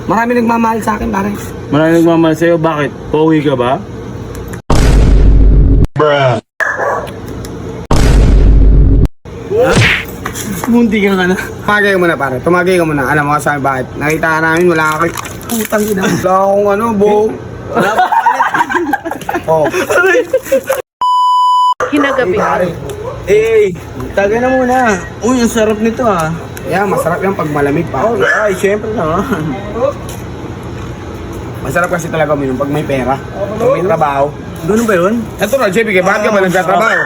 Marami nagmamahal sa akin, pare. Marami nagmamahal sa'yo, bakit? Pauwi ka ba? Bruh. Munti ka na. Tumagay ka muna, pare. Tumagay ka muna. Alam mo sa akin bakit? Nakita ka namin, wala ka kay... Putang ina. Wala akong ano, buhok. Wala pa palit. Oh. Kinagabi. Eh, taga na muna. Uy, ang sarap nito ah. Yeah, masarap yan pag malamig pa. Oh, ay, syempre naman. Masarap kasi talaga uminom pag may pera. Pag may trabaho. Ganun ba yun? Natural, JP, kaya bakit ka ba nagtatrabaho?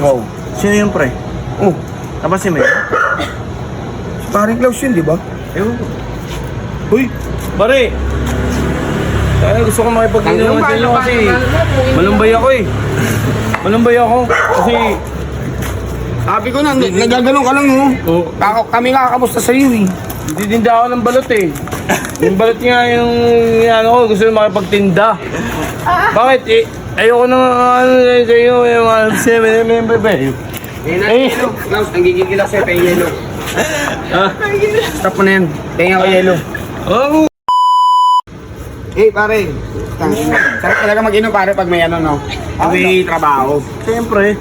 Go. Sino yung pre? Oh, Tapos si May? paring Klaus yun, di ba? Ewan ko. Uy, pare! Kaya gusto ko makipag-inuman sa inyo kasi malumbay ako eh. Malumbay ako kasi... Sabi ko na, nagagalong ka lang, no? Oh, Kami nga kamusta sa iyo, eh. Nagtitinda ako ng balot eh. Yung balot nga yung ano ko, gusto ko makipagtinda. Bakit eh? Ayoko na ano sa iyo, yung 7 ba eh? Eh, Klaus, nanggigigil ako sa'yo, pay yelo. Ah? Stop mo na yan. Tingnan ko yelo. Oh! Eh, pare. Sarap talaga mag-inom, pare, pag may ano, no? Pag may trabaho. Siyempre.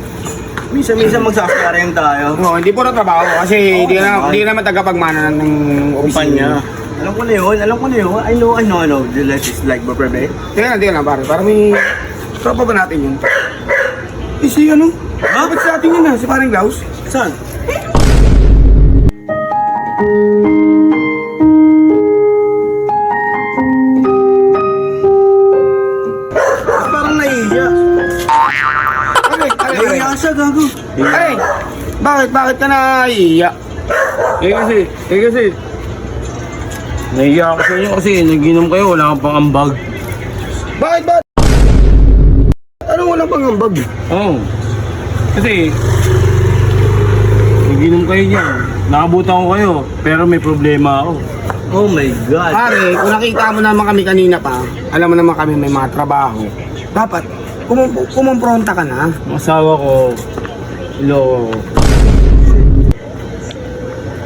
Misa-misa magsasarayan tayo. No, hindi po na trabaho kasi hindi ka naman tagapagmana ng Kumpanya. opisina. Alam ko na yun, alam ko na yun. I know. The life is like my prebe. Tingnan na, pare. Para may... Tropa ba natin yun? Eh, si ano? Ha? Ba't sa atin yun, si paring Klaus? Saan? Parang naiiya. Naiiya siya, gago. Ay! Bakit ka naiiya? Kasi, naiiya ako sa inyo kasi nag-inom kayo, wala kang pang ambag. Bakit? Anong walang pangambag? Oo. Kasi, nag-inom kayo niyan. Nakabutan ko kayo, pero may problema ako. Oh my God. Pare, kung nakita mo naman kami kanina pa, alam mo naman kami may mga trabaho, dapat kumumpronta ka na. Ang asawa ko, iloko ko.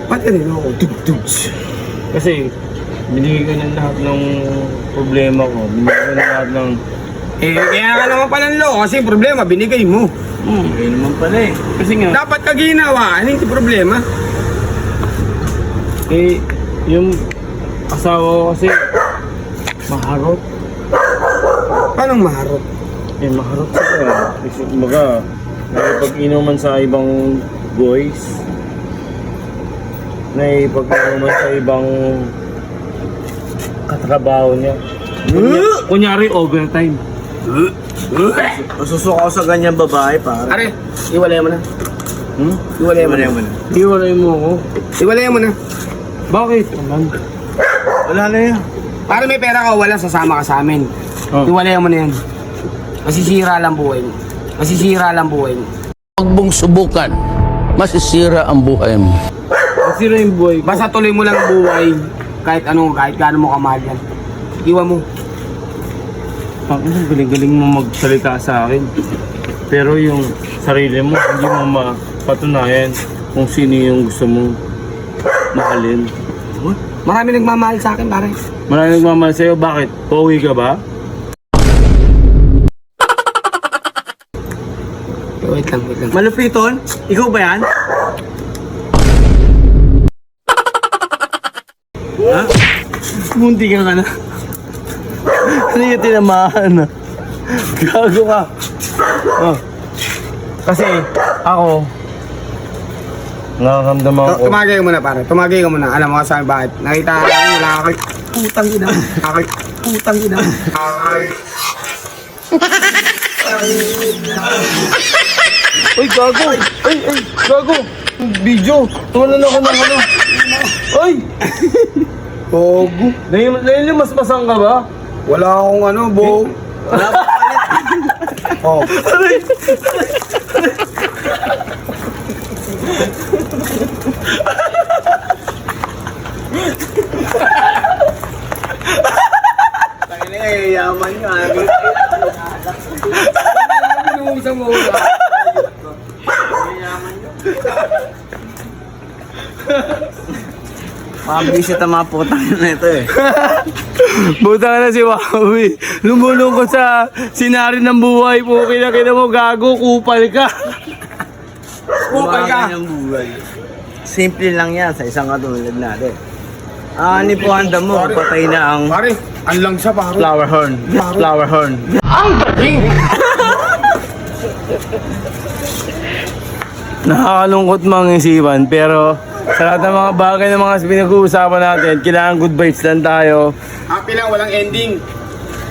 Ba't ka nilo ako? Tugtugs. Kasi, binigay ko ng lahat ng problema ko. Binigay ko ng lahat ng... Eh, kaya nga naman pala nilo kasi problema, binigay mo. Ayun naman pala eh. Kasi nga, Dapat ka ginawa, ano yung problema? eh, yung asawa ko kasi, maharot. Paano maharot? Eh, maharot siya. Kasi, kumbaga, nakipag-inuman sa ibang boys. Nakipag-inuman sa ibang katrabaho niya. Kunyari, overtime. Masusuka ako sa ganyan babae, pare. Are, iwalay mo na. Iwalay mo na. Iwalay mo ako. Iwalay mo na. Bakit? Wala na yan. Para may pera ka, wala, sasama ka sa amin. Oh. Iwalay mo na yan. Masisira lang buhay mo. Masisira lang buhay mo. Huwag mong subukan, masisira ang buhay mo. Sira yung buhay ko. Basta tuloy mo lang buhay. Kahit gaano mo kamahal yan. Iwan mo. Ang galing-galing mo magsalita sa akin. Pero yung sarili mo, hindi mo mapatunayan kung sino yung gusto mong mahalin. Marami nagmamahal sa akin, pare. Marami nagmamahal sa'yo, bakit? Pauwi ka ba? Wait lang. Malupiton? Ikaw ba yan? Ha? Munti ka na. Ano yung tinamaan na? Gago ka. Oh. Kasi ako, nakakamdaman ko. Tumagay ka muna, pare. Tumagay ka muna. Alam mo sa akin bakit? Nakita ka namin, wala ka kay... Putang ina. Putang ina. Uy, gago! Ay, gago! Video! Tuwanan ako ng ano. Ay! Bogo. Dahil mas masang ka ba? Wala akong ano, buhok. Wala pa palit. Oh. Yaman nyo, Pinuusap mo. Makabisit ang mga putang na ito eh. Buta ka na si Wawi. Lumulungkot sa sinari ng buhay po. Kinakita mo gago, kupal ka. Kupal ka. Ang buhay. Simple lang yan sa isang katulad natin. Ani po handa mo, patay na ang Pare, ang lang siya pare. Flower horn. Flower horn. Nakakalungkot mga isipan, pero sa lahat ng mga bagay na mga pinag-uusapan natin, kailangan good vibes lang tayo. Happy lang, walang ending.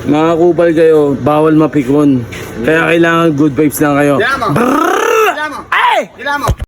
Mga kupal kayo, bawal mapikon. Kaya kailangan good vibes lang kayo. Dila mo. Dila mo. Ay! Dila mo.